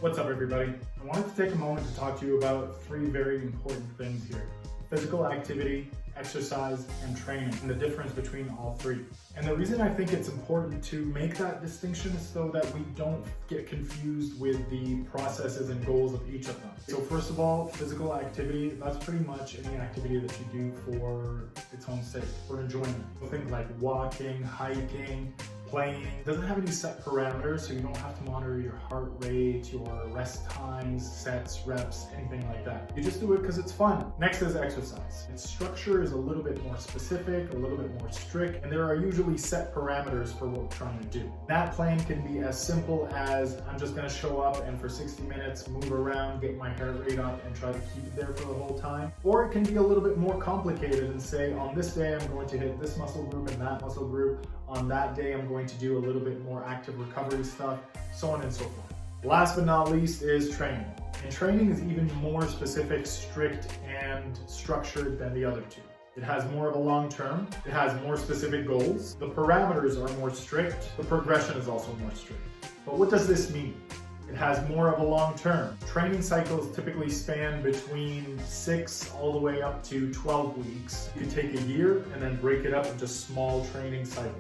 What's up, everybody? I wanted to take a moment to talk to you about three very important things here: physical activity, exercise, and training, and the difference between all three. And the reason I think it's important to make that distinction is so that we don't get confused with the processes and goals of each of them. So first of all, physical activity, that's pretty much any activity that you do for its own sake, for enjoyment. So think like walking, hiking, playing. It doesn't have any set parameters, so you don't have to monitor your heart rate, your rest times, sets, reps, anything like that. You just do it because it's fun. Next is exercise. Its structure is a little bit more specific, a little bit more strict, and there are usually set parameters for what we're trying to do. That plan can be as simple as I'm just going to show up and for 60 minutes move around, get my heart rate up, and try to keep it there for the whole time. Or it can be a little bit more complicated and say, on this day I'm going to hit this muscle group and that muscle group. On that day I'm going to do a little bit more active recovery stuff, so on and so forth. Last but not least is training. And training is even more specific, strict, and structured than the other two. It has more of a long term, it has more specific goals, the parameters are more strict, the progression is also more strict. But what does this mean? It has more of a long term. Training cycles typically span between 6 all the way up to 12 weeks. You can take a year and then break it up into small training cycles.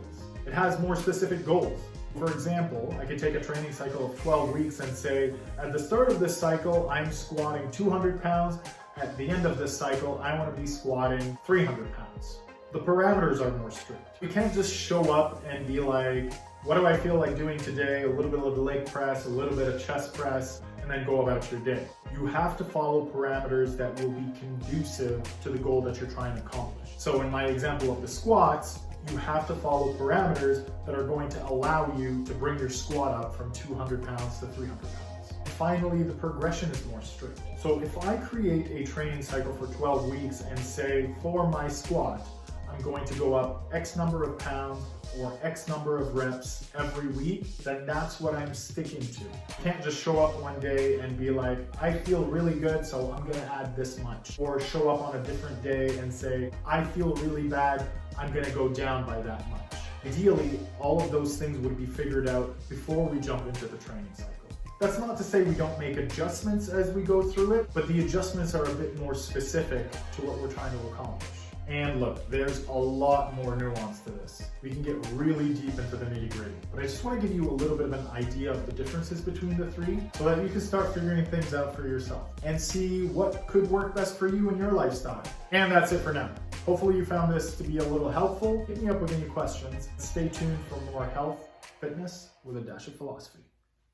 It has more specific goals. For example, I could take a training cycle of 12 weeks and say, at the start of this cycle, I'm squatting 200 pounds. At the end of this cycle, I want to be squatting 300 pounds. The parameters are more strict. You can't just show up and be like, what do I feel like doing today? A little bit of leg press, a little bit of chest press, and then go about your day. You have to follow parameters that will be conducive to the goal that you're trying to accomplish. So in my example of the squats, you have to follow parameters that are going to allow you to bring your squat up from 200 pounds to 300 pounds. Finally, the progression is more strict. So if I create a training cycle for 12 weeks and say, for my squat, I'm going to go up X number of pounds or X number of reps every week, then that's what I'm sticking to. You can't just show up one day and be like, I feel really good, so I'm gonna add this much. Or show up on a different day and say, I feel really bad, I'm gonna go down by that much. Ideally, all of those things would be figured out before we jump into the training cycle. That's not to say we don't make adjustments as we go through it, but the adjustments are a bit more specific to what we're trying to accomplish. And look, there's a lot more nuance to this. We can get really deep into the nitty-gritty, but I just want to give you a little bit of an idea of the differences between the three so that you can start figuring things out for yourself and see what could work best for you and your lifestyle. And that's it for now. Hopefully you found this to be a little helpful. Hit me up with any questions. Stay tuned for more health, fitness with a dash of philosophy.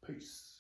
Peace.